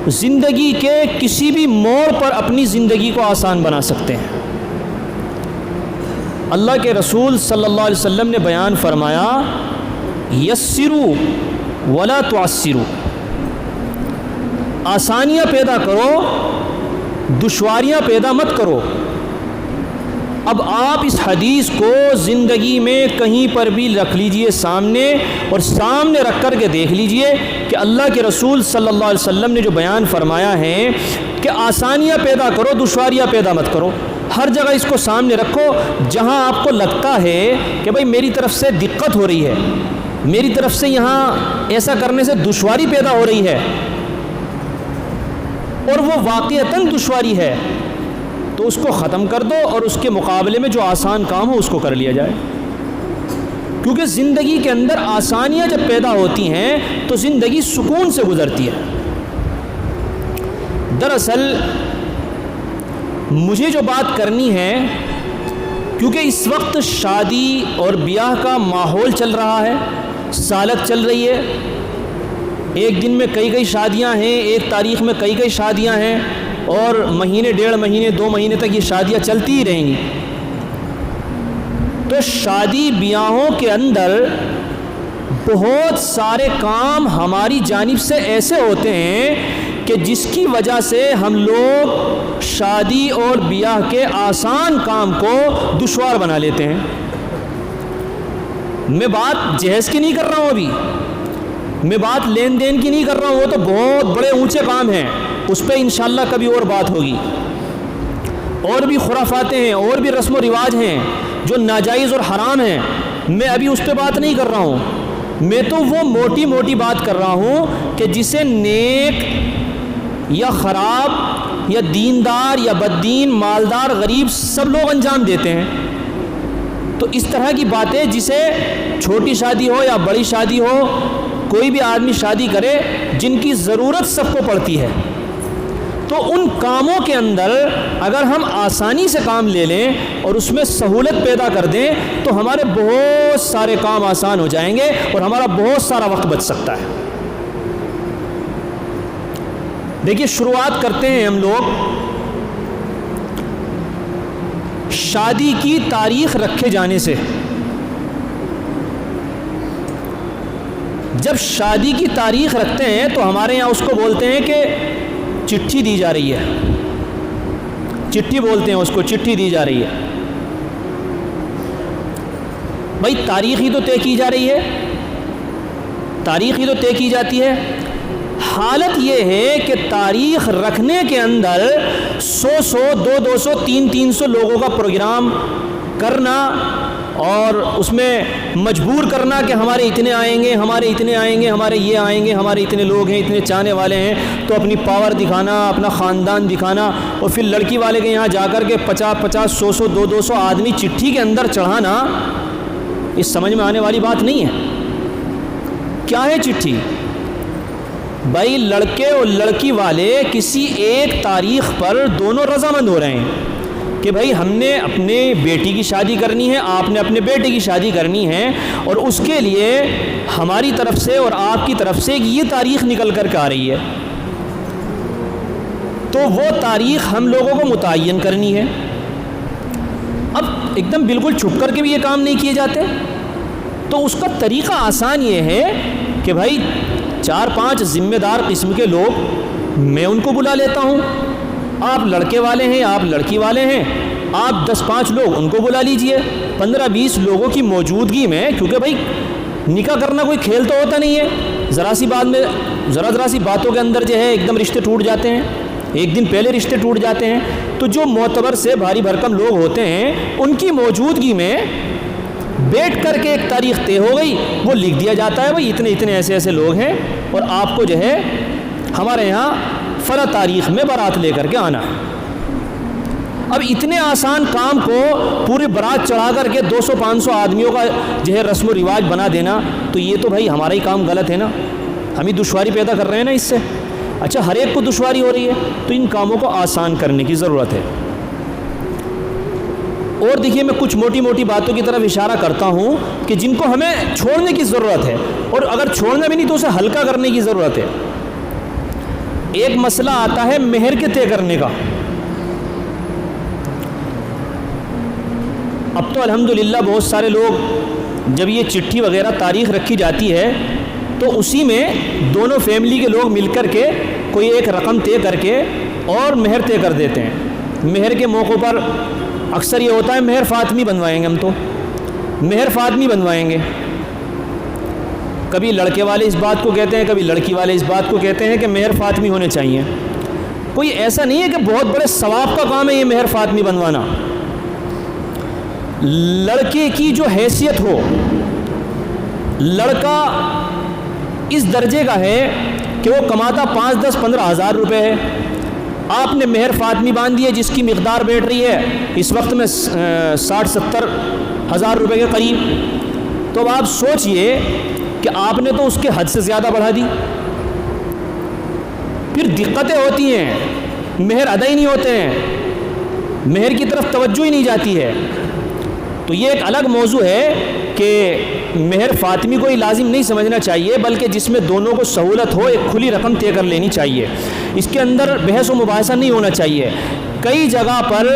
زندگی کے کسی بھی موڑ پر اپنی زندگی کو آسان بنا سکتے ہیں۔ اللہ کے رسول صلی اللہ علیہ وسلم نے بیان فرمایا، یسروا ولا تعسروا، آسانیاں پیدا کرو، دشواریاں پیدا مت کرو۔ اب آپ اس حدیث کو زندگی میں کہیں پر بھی رکھ لیجئے سامنے، اور سامنے رکھ کر کے دیکھ لیجئے کہ اللہ کے رسول صلی اللہ علیہ وسلم نے جو بیان فرمایا ہے کہ آسانیاں پیدا کرو، دشواریاں پیدا مت کرو، ہر جگہ اس کو سامنے رکھو۔ جہاں آپ کو لگتا ہے کہ بھئی میری طرف سے دقت ہو رہی ہے، میری طرف سے یہاں ایسا کرنے سے دشواری پیدا ہو رہی ہے، اور وہ واقعتاً دشواری ہے، تو اس کو ختم کر دو اور اس کے مقابلے میں جو آسان کام ہو اس کو کر لیا جائے۔ کیونکہ زندگی کے اندر آسانیاں جب پیدا ہوتی ہیں تو زندگی سکون سے گزرتی ہے۔ دراصل مجھے جو بات کرنی ہے، کیونکہ اس وقت شادی اور بیاہ کا ماحول چل رہا ہے، سالت چل رہی ہے، ایک دن میں کئی شادیاں ہیں، ایک تاریخ میں کئی شادیاں ہیں، اور مہینے، 1.5 مہینے، 2 مہینے تک یہ شادیاں چلتی ہی رہیں گی۔ تو شادی بیاہوں کے اندر بہت سارے کام ہماری جانب سے ایسے ہوتے ہیں کہ جس کی وجہ سے ہم لوگ شادی اور بیاہ کے آسان کام کو دشوار بنا لیتے ہیں۔ میں بات جہیز کی نہیں کر رہا ہوں، ابھی میں بات لین دین کی نہیں کر رہا ہوں، وہ تو بہت بڑے اونچے کام ہیں، اس پہ انشاءاللہ کبھی اور بات ہوگی۔ اور بھی خرافاتیں ہیں، اور بھی رسم و رواج ہیں جو ناجائز اور حرام ہیں، میں ابھی اس پہ بات نہیں کر رہا ہوں۔ میں تو وہ موٹی موٹی بات کر رہا ہوں کہ جسے نیک یا خراب یا دیندار یا بددین، مالدار، غریب، سب لوگ انجام دیتے ہیں۔ تو اس طرح کی باتیں، جسے چھوٹی شادی ہو یا بڑی شادی ہو، کوئی بھی آدمی شادی کرے، جن کی ضرورت سب کو پڑتی ہے، تو ان کاموں کے اندر اگر ہم آسانی سے کام لے لیں اور اس میں سہولت پیدا کر دیں تو ہمارے بہت سارے کام آسان ہو جائیں گے اور ہمارا بہت سارا وقت بچ سکتا ہے۔ دیکھیے، شروعات کرتے ہیں ہم لوگ شادی کی تاریخ رکھے جانے سے۔ جب شادی کی تاریخ رکھتے ہیں تو ہمارے یہاں اس کو بولتے ہیں کہ چٹھی دی جا رہی ہے، چٹھی بولتے ہیں اس کو، چٹھی دی جا رہی ہے۔ بھائی تاریخ ہی تو طے کی جا رہی ہے، تاریخ ہی تو طے کی جاتی ہے۔ حالت یہ ہے کہ تاریخ رکھنے کے اندر 100 200 300 لوگوں کا پروگرام کرنا اور اس میں مجبور کرنا کہ ہمارے اتنے آئیں گے، ہمارے اتنے آئیں گے، ہمارے یہ آئیں گے، ہمارے اتنے لوگ ہیں، اتنے چاہنے والے ہیں، تو اپنی پاور دکھانا، اپنا خاندان دکھانا، اور پھر لڑکی والے کے یہاں جا کر کے 50 100 200 آدمی چٹھی کے اندر چڑھانا، اس سمجھ میں آنے والی بات نہیں ہے۔ کیا ہے چٹھی؟ بھائی لڑکے اور لڑکی والے کسی ایک تاریخ پر دونوں رضامند ہو رہے ہیں کہ بھائی ہم نے اپنے بیٹی کی شادی کرنی ہے، آپ نے اپنے بیٹے کی شادی کرنی ہے، اور اس کے لیے ہماری طرف سے اور آپ کی طرف سے یہ تاریخ نکل کر کے آ رہی ہے، تو وہ تاریخ ہم لوگوں کو متعین کرنی ہے۔ اب ایک دم بالکل چھپ کر کے بھی یہ کام نہیں کیے جاتے، تو اس کا طریقہ آسان یہ ہے کہ بھائی 4-5 ذمہ دار قسم کے لوگ میں ان کو بلا لیتا ہوں، آپ لڑکے والے ہیں، آپ لڑکی والے ہیں، آپ 10-5 لوگ ان کو بلا لیجئے، 15-20 لوگوں کی موجودگی میں، کیونکہ بھائی نکاح کرنا کوئی کھیل تو ہوتا نہیں ہے، ذرا سی بات میں ذرا سی باتوں کے اندر جو ہے ایک دم رشتے ٹوٹ جاتے ہیں، ایک دن پہلے رشتے ٹوٹ جاتے ہیں۔ تو جو معتبر سے بھاری بھرکم لوگ ہوتے ہیں ان کی موجودگی میں بیٹھ کر کے ایک تاریخ طے ہو گئی، وہ لکھ دیا جاتا ہے بھائی اتنے ایسے لوگ ہیں اور آپ کو جو ہے ہمارے یہاں فلاں تاریخ میں بارات لے کر کے آنا۔ اب اتنے آسان کام کو پوری بارات چڑھا کر کے 200-500 آدمیوں کا جو ہے رسم و رواج بنا دینا، تو یہ تو بھائی ہمارا ہی کام غلط ہے نا، ہم ہی دشواری پیدا کر رہے ہیں نا اس سے۔ اچھا، ہر ایک کو دشواری ہو رہی ہے تو ان کاموں کو آسان کرنے کی ضرورت ہے۔ اور دیکھیے، میں کچھ موٹی موٹی باتوں کی طرف اشارہ کرتا ہوں کہ جن کو ہمیں چھوڑنے کی ضرورت ہے، اور اگر چھوڑنا بھی نہیں تو اسے ہلکا کرنے کی ضرورت ہے۔ ایک مسئلہ آتا ہے مہر کے طے کرنے کا. اب تو الحمدللہ بہت سارے لوگ جب یہ چٹھی وغیرہ تاریخ رکھی جاتی ہے تو اسی میں دونوں فیملی کے لوگ مل کر کے کوئی ایک رقم طے کر کے اور مہر طے کر دیتے ہیں. مہر کے موقع پر اکثر یہ ہوتا ہے مہر فاطمی بنوائیں گے، ہم تو مہر فاطمی بنوائیں گے. کبھی لڑکے والے اس بات کو کہتے ہیں، کبھی لڑکی والے اس بات کو کہتے ہیں کہ مہر فاطمی ہونے چاہیے. کوئی ایسا نہیں ہے کہ بہت بڑے ثواب کا کام ہے یہ مہر فاطمی بنوانا. لڑکے کی جو حیثیت ہو، لڑکا اس درجے کا ہے کہ وہ کماتا 5, 10, 15 ہزار روپے ہے، آپ نے مہر فاطمی باندھ دی ہے جس کی مقدار بیٹھ رہی ہے اس وقت میں 60-70 ہزار روپے کے قریب. تو اب آپ سوچئے کہ آپ نے تو اس کے حد سے زیادہ بڑھا دی. پھر دقتیں ہوتی ہیں، مہر ادا ہی نہیں ہوتے ہیں، مہر کی طرف توجہ ہی نہیں جاتی ہے. تو یہ ایک الگ موضوع ہے کہ مہر فاطمی کو ہی لازم نہیں سمجھنا چاہیے، بلکہ جس میں دونوں کو سہولت ہو ایک کھلی رقم طے کر لینی چاہیے. اس کے اندر بحث و مباحثہ نہیں ہونا چاہیے. کئی جگہ پر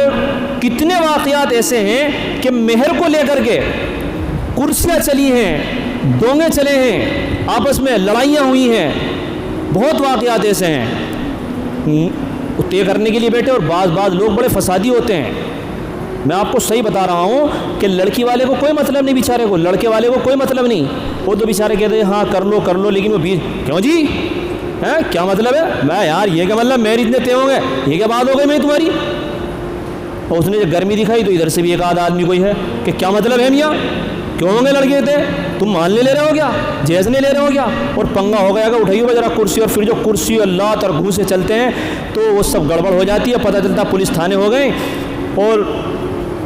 کتنے واقعات ایسے ہیں کہ مہر کو لے کر کے کرسیاں چلی ہیں، ڈونگے چلے ہیں، آپس میں لڑائیاں ہوئی ہیں. بہت واقعات ایسے ہیں طے کرنے کے لیے بیٹھے، اور بعض لوگ بڑے فسادی ہوتے ہیں. میں آپ کو صحیح بتا رہا ہوں کہ لڑکی والے کو کوئی مطلب نہیں، بیچارے کو، لڑکے والے کو کوئی مطلب نہیں. وہ تو بیچارے کہتے ہیں ہاں کر لو، لیکن وہ کیوں جی کیا مطلب ہے؟ میں یار یہ کیا مطلب مہر اتنے طے ہوں گے، یہ کیا بات ہو گئی میں تمہاری؟ اور اس نے جب گرمی دکھائی تو ادھر سے بھی ایک آدھ آدمی کوئی ہے کہ کیا مطلب ہے میاں، کیوں ہوں گے لڑکے تھے، تم ماننے لے رہے ہو کیا، جیزنے لے رہے ہو کیا؟ اور پنگا ہو گیا کہ اٹھائیے گا ذرا کرسی، اور پھر جو کرسی اللہ ترگھو سے چلتے ہیں تو وہ سب گڑبڑ ہو جاتی ہے. پتہ چلتا پولیس تھانے ہو گئے، اور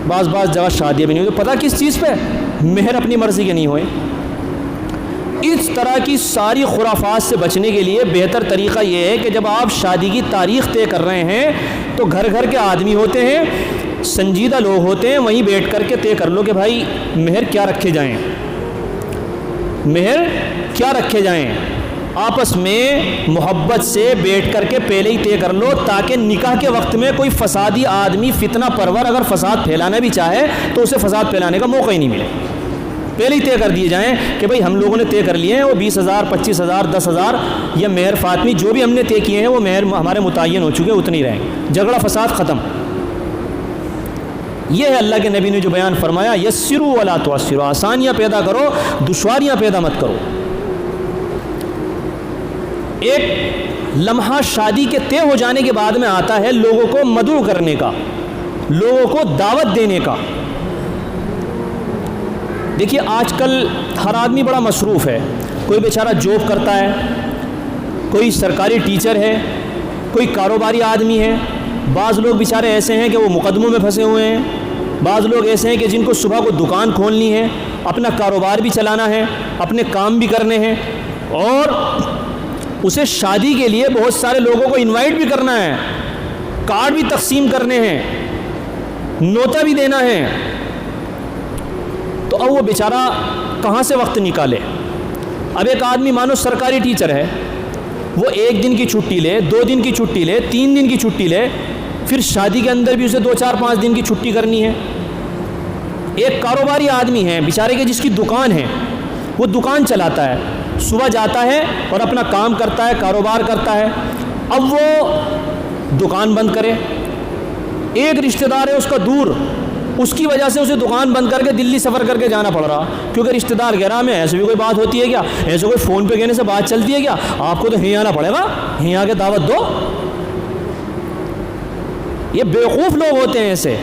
بعض جگہ شادیاں بھی نہیں ہوئی. پتہ کس چیز پہ؟ مہر اپنی مرضی کے نہیں ہوئے. اس طرح کی ساری خرافات سے بچنے کے لیے بہتر طریقہ یہ ہے کہ جب آپ شادی کی تاریخ طے کر رہے ہیں تو گھر کے آدمی ہوتے ہیں، سنجیدہ لوگ ہوتے ہیں، وہیں بیٹھ کر کے طے کر لو کہ بھائی مہر کیا رکھے جائیں، مہر کیا رکھے جائیں. آپس میں محبت سے بیٹھ کر کے پہلے ہی طے کر لو، تاکہ نکاح کے وقت میں کوئی فسادی آدمی فتنہ پرور اگر فساد پھیلانا بھی چاہے تو اسے فساد پھیلانے کا موقع ہی نہیں ملے. پہلے ہی طے کر دیے جائیں کہ بھئی ہم لوگوں نے طے کر لیے ہیں وہ 20,000 25,000 10,000 یا مہر فاطمی جو بھی ہم نے طے کیے ہیں وہ مہر ہمارے متعین ہو چکے، اتنے ہی رہیں گے. جھگڑا فساد ختم. یہ ہے اللہ کے نبی نے جو بیان فرمایا، یسروا ولا تعسروا، آسانیاں پیدا کرو، دشواریاں پیدا مت کرو. ایک لمحہ شادی کے طے ہو جانے کے بعد میں آتا ہے لوگوں کو مدعو کرنے کا، لوگوں کو دعوت دینے کا. دیکھیے آج کل ہر آدمی بڑا مصروف ہے، کوئی بیچارہ جاب کرتا ہے، کوئی سرکاری ٹیچر ہے، کوئی کاروباری آدمی ہے. بعض لوگ بیچارے ایسے ہیں کہ وہ مقدموں میں پھنسے ہوئے ہیں. بعض لوگ ایسے ہیں کہ جن کو صبح کو دکان کھولنی ہے، اپنا کاروبار بھی چلانا ہے، اپنے کام بھی کرنے ہیں، اور اسے شادی کے لیے بہت سارے لوگوں کو انوائٹ بھی کرنا ہے، کارڈ بھی تقسیم کرنے ہیں، نوتا بھی دینا ہے. تو اب وہ بیچارہ کہاں سے وقت نکالے؟ اب ایک آدمی مانو سرکاری ٹیچر ہے، وہ 1 دن کی چھٹی لے، 2 دن کی چھٹی لے، 3 دن کی چھٹی لے، پھر شادی کے اندر بھی اسے 2 4 5 دن کی چھٹی کرنی ہے. ایک کاروباری آدمی ہے بیچارے کے جس کی دکان ہے، وہ دکان چلاتا ہے، صبح جاتا ہے اور اپنا کام کرتا ہے، کاروبار کرتا ہے. اب وہ دکان بند کرے، ایک رشتہ دار ہے اس کا دور، اس کی وجہ سے اسے دکان بند کر کے دلی سفر کر کے جانا پڑ رہا، کیونکہ رشتہ دار کہہ رہا میں ایسے بھی کوئی بات ہوتی ہے کیا، ایسے کوئی فون پہ کہنے سے بات چلتی ہے کیا، آپ کو تو یہیں آنا پڑے گا، یہیں آ کے دعوت دو. یہ بیوقوف لوگ ہوتے ہیں ایسے.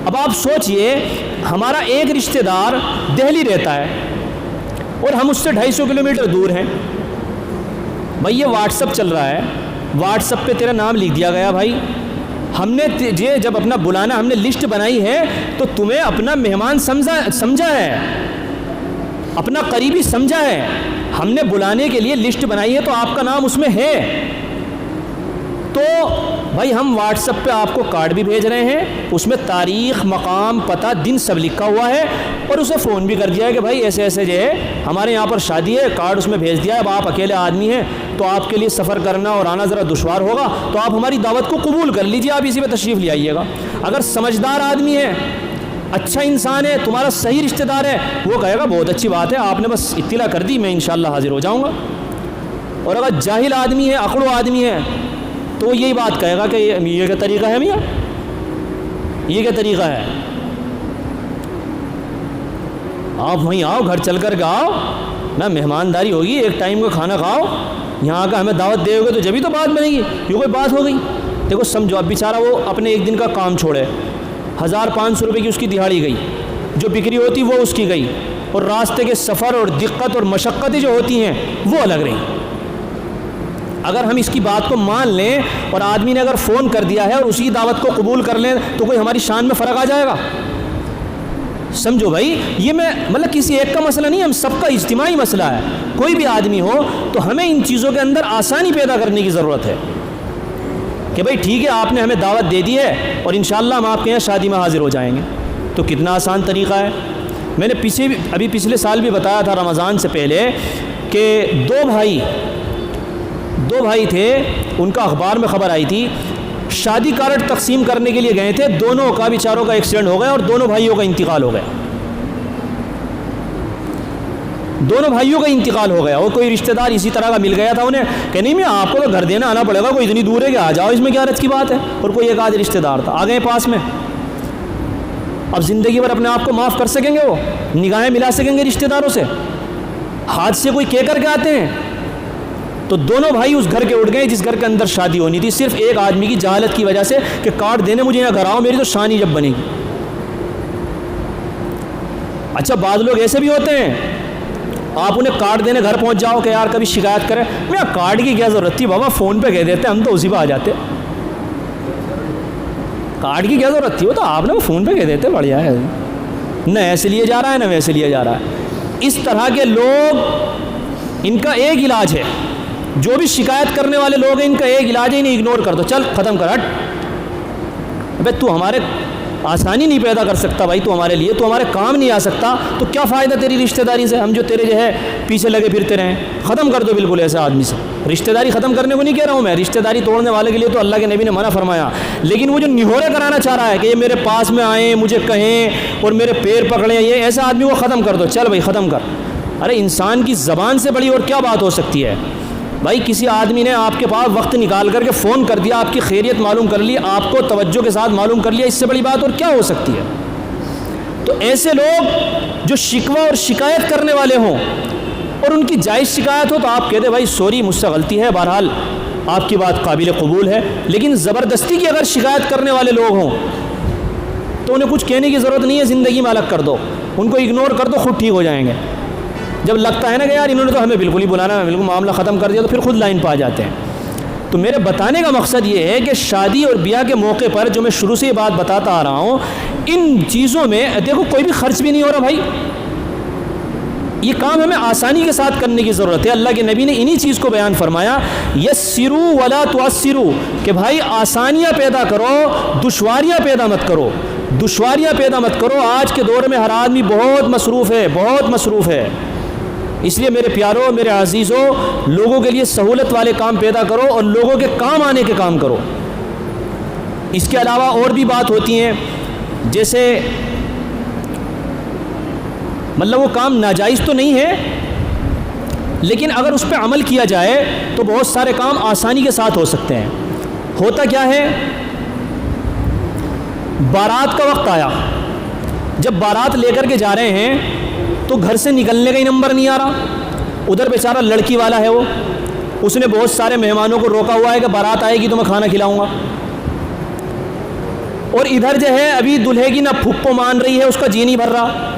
اب آپ سوچئے ہمارا ایک رشتہ دار دہلی رہتا ہے اور ہم اس سے 250 کلومیٹر دور ہیں. بھائی یہ واٹس اپ چل رہا ہے، واٹس اپ پہ تیرا نام لکھ دیا گیا، بھائی ہم نے یہ جب اپنا بلانا ہم نے لسٹ بنائی ہے تو تمہیں اپنا مہمان سمجھا ہے، اپنا قریبی سمجھا ہے. ہم نے بلانے کے لیے لسٹ بنائی ہے تو آپ کا نام اس میں ہے. تو بھائی ہم واٹس ایپ پہ آپ کو کارڈ بھی بھیج رہے ہیں، اس میں تاریخ، مقام، پتہ، دن سب لکھا ہوا ہے، اور اسے فون بھی کر دیا ہے کہ بھائی ایسے ایسے جو ہے ہمارے یہاں پر شادی ہے، کارڈ اس میں بھیج دیا ہے، اب آپ اکیلے آدمی ہیں تو آپ کے لیے سفر کرنا اور آنا ذرا دشوار ہوگا، تو آپ ہماری دعوت کو قبول کر لیجیے، آپ اسی پہ تشریف لے آئیے گا۔ اگر سمجھدار آدمی ہے، اچھا انسان ہے، تمہارا صحیح رشتہ دار ہے، وہ کہے گا بہت اچھی بات ہے، آپ نے بس اطلاع کر دی، میں انشاءاللہ حاضر ہو جاؤں گا۔ اور اگر جاہل آدمی ہے، عقلو آدمی ہے، تو وہ یہی بات کہے گا کہ یہ کیا طریقہ ہے میاں، یہ کیا طریقہ ہے، آپ وہیں آؤ، گھر چل کر کے آؤ نا، مہمانداری ہوگی، ایک ٹائم کا کھانا کھاؤ، یہاں کا ہمیں دعوت دے ہوگے تو جبھی تو بات بنے گی، یہ کوئی بات ہو گئی۔ دیکھو سمجھو، اب بیچارہ وہ اپنے ایک دن کا کام چھوڑے، 1500 روپے کی اس کی دہاڑی گئی، جو بکری ہوتی وہ اس کی گئی، اور راستے کے سفر اور دقت اور مشقتیں جو ہوتی ہیں وہ الگ رہیں۔ اگر ہم اس کی بات کو مان لیں اور آدمی نے اگر فون کر دیا ہے اور اسی دعوت کو قبول کر لیں تو کوئی ہماری شان میں فرق آ جائے گا؟ سمجھو بھائی، یہ میں مطلب کسی ایک کا مسئلہ نہیں، ہم سب کا اجتماعی مسئلہ ہے، کوئی بھی آدمی ہو تو ہمیں ان چیزوں کے اندر آسانی پیدا کرنے کی ضرورت ہے کہ بھائی ٹھیک ہے، آپ نے ہمیں دعوت دے دی ہے اور انشاءاللہ ہم آپ کے یہاں شادی میں حاضر ہو جائیں گے، تو کتنا آسان طریقہ ہے۔ میں نے پچھلے سال بھی بتایا تھا رمضان سے پہلے کہ دو بھائی تھے، ان کا اخبار میں خبر آئی تھی، شادی کارڈ تقسیم کرنے کے لیے گئے تھے، دونوں کا بیچاروں کا ایکسیڈنٹ ہو گیا اور دونوں بھائیوں کا انتقال ہو گیا، دونوں بھائیوں کا انتقال ہو گیا۔ اور کوئی رشتہ دار اسی طرح کا مل گیا تھا انہیں کہ نہیں میں آپ کو تو گھر دینا آنا پڑے گا، کوئی اتنی دور ہے کہ آ جاؤ، اس میں کیا حرج کی بات ہے، اور کوئی ایک آدھ رشتہ دار تھا، آ گئے پاس میں۔ اب زندگی بھر اپنے آپ کو معاف کر سکیں گے، وہ نگاہیں ملا سکیں گے رشتہ داروں سے؟ ہاتھ سے کوئی کہہ کر کے آتے ہیں؟ تو دونوں بھائی اس گھر کے اٹھ گئے جس گھر کے اندر شادی ہونی تھی، صرف ایک آدمی کی جہالت کی وجہ سے کہ کارڈ دینے مجھے یہاں گھر آؤ، میری تو شان ہی جب بنے گی۔ اچھا بعض لوگ ایسے بھی ہوتے ہیں، آپ انہیں کارڈ دینے گھر پہنچ جاؤ کہ یار کبھی شکایت کریں، میں کارڈ کی کیا ضرورت تھی بابا، فون پہ کہہ دیتے ہم تو اسی پہ آ جاتے، کارڈ کی کیا ضرورت تھی، وہ تو آپ نے فون پہ کہہ دیتے، بڑھیا ہے، نہ ایسے لیے جا رہا ہے نہ ویسے لیے جا رہا ہے۔ اس طرح کے لوگ، ان کا ایک علاج ہے، جو بھی شکایت کرنے والے لوگ ہیں ان کا ایک علاج ہے، انہیں اگنور کر دو، چل ختم کر، ہٹ، ابے تو ہمارے آسانی نہیں پیدا کر سکتا بھائی، تو ہمارے لیے تو ہمارے کام نہیں آ سکتا، تو کیا فائدہ تیری رشتہ داری سے، ہم جو تیرے جو ہے پیچھے لگے پھرتے رہیں، ختم کر دو بالکل ایسے آدمی سے۔ رشتہ داری ختم کرنے کو نہیں کہہ رہا ہوں میں، رشتہ داری توڑنے والے کے لیے تو اللہ کے نبی نے منع فرمایا، لیکن وہ جو نہورے کرانا چاہ رہا ہے کہ یہ میرے پاس میں آئیں، مجھے کہیں اور میرے پیر پکڑیں، یہ ایسا آدمی کو ختم کر دو، چل بھائی ختم کر۔ ارے انسان کی زبان سے بڑی اور کیا بات ہو سکتی ہے بھائی؟ کسی آدمی نے آپ کے پاس وقت نکال کر کے فون کر دیا، آپ کی خیریت معلوم کر لی، آپ کو توجہ کے ساتھ معلوم کر لیا، اس سے بڑی بات اور کیا ہو سکتی ہے؟ تو ایسے لوگ جو شکوہ اور شکایت کرنے والے ہوں اور ان کی جائز شکایت ہو تو آپ کہہ دیں بھائی سوری مجھ سے غلطی ہے، بہرحال آپ کی بات قابل قبول ہے، لیکن زبردستی کی اگر شکایت کرنے والے لوگ ہوں تو انہیں کچھ کہنے کی ضرورت نہیں ہے، زندگی میں الگ کر دو، ان کو اگنور کر دو، خود ٹھیک ہو جائیں گے۔ جب لگتا ہے نا کہ یار انہوں نے تو ہمیں بالکل ہی بلانا ہے، بالکل معاملہ ختم کر دیا، تو پھر خود لائن پہ آ جاتے ہیں۔ تو میرے بتانے کا مقصد یہ ہے کہ شادی اور بیاہ کے موقع پر جو میں شروع سے یہ بات بتاتا آ رہا ہوں، ان چیزوں میں دیکھو کوئی بھی خرچ بھی نہیں ہو رہا بھائی، یہ کام ہمیں آسانی کے ساتھ کرنے کی ضرورت ہے۔ اللہ کے نبی نے انہی چیز کو بیان فرمایا، یسروا ولا تعسروا، کہ بھائی آسانیاں پیدا کرو، دشواریاں پیدا مت کرو، دشواریاں پیدا مت کرو۔ آج کے دور میں ہر آدمی بہت مصروف ہے، بہت مصروف ہے، اس لیے میرے پیاروں، میرے عزیزوں، لوگوں کے لیے سہولت والے کام پیدا کرو اور لوگوں کے کام آنے کے کام کرو۔ اس کے علاوہ اور بھی بات ہوتی ہیں، جیسے مطلب وہ کام ناجائز تو نہیں ہے، لیکن اگر اس پہ عمل کیا جائے تو بہت سارے کام آسانی کے ساتھ ہو سکتے ہیں۔ ہوتا کیا ہے، بارات کا وقت آیا، جب بارات لے کر کے جا رہے ہیں تو گھر سے نکلنے کا ہی نمبر نہیں آ رہا، ادھر بیچارہ لڑکی والا ہے، وہ اس نے بہت سارے مہمانوں کو روکا ہوا ہے کہ بارات آئے گی تو میں کھانا کھلاؤں گا، اور ادھر جو ہے ابھی دلہے کی نہ پھپھو مان رہی ہے، اس کا جی نہیں بھر رہا،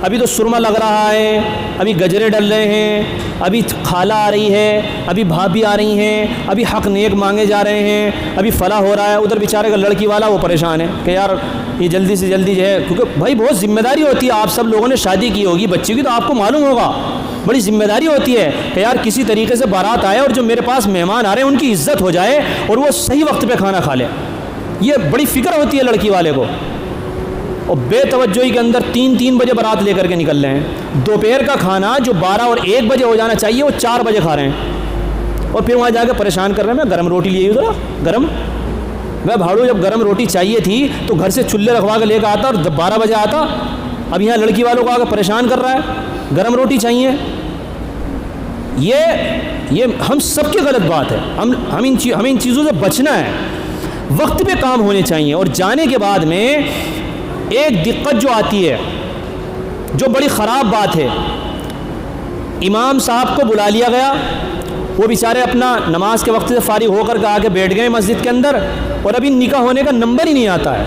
ابھی تو سرما لگ رہا ہے، ابھی گجرے ڈل رہے ہیں، ابھی خالہ آ رہی ہے، ابھی بھابھی آ رہی ہیں، ابھی حق نیک مانگے جا رہے ہیں، ابھی فلاح ہو رہا ہے. ادھر بیچارے کا لڑکی والا وہ پریشان ہے کہ یار یہ جلدی سے جلدی جو ہے، کیونکہ بھائی بہت ذمہ داری ہوتی ہے. آپ سب لوگوں نے شادی کی ہوگی بچی کی، تو آپ کو معلوم ہوگا بڑی ذمہ داری ہوتی ہے کہ یار کسی طریقے سے بارات آئے اور جو میرے پاس مہمان آ رہے ہیں ان کی عزت ہو جائے اور وہ صحیح وقت پہ کھانا کھا لے. یہ بڑی فکر ہوتی ہے لڑکی والے کو. اور بے توجہی کے اندر 3 بجے بارات لے کر کے نکل رہے ہیں. دوپہر کا کھانا جو 12 اور 1 بجے ہو جانا چاہیے وہ 4 بجے کھا رہے ہیں، اور پھر وہاں جا کے پریشان کر رہے ہیں. میں گرم روٹی لیے ذرا گرم. میں بھاڑو جب گرم روٹی چاہیے تھی تو گھر سے چولہے رکھوا کے لے کے آتا اور 12 بجے آتا. اب یہاں لڑکی والوں کو آ کے پریشان کر رہا ہے، گرم روٹی چاہیے. یہ ہم سب کی غلط بات ہے. ہمیں ان چیزوں سے بچنا ہے. وقت پہ کام ہونے چاہیے. اور جانے کے بعد میں ایک دقت جو آتی ہے، جو بڑی خراب بات ہے، امام صاحب کو بلا لیا گیا، وہ بیچارے اپنا نماز کے وقت سے فارغ ہو کر کے آ کے بیٹھ گئے مسجد کے اندر، اور ابھی نکاح ہونے کا نمبر ہی نہیں آتا ہے.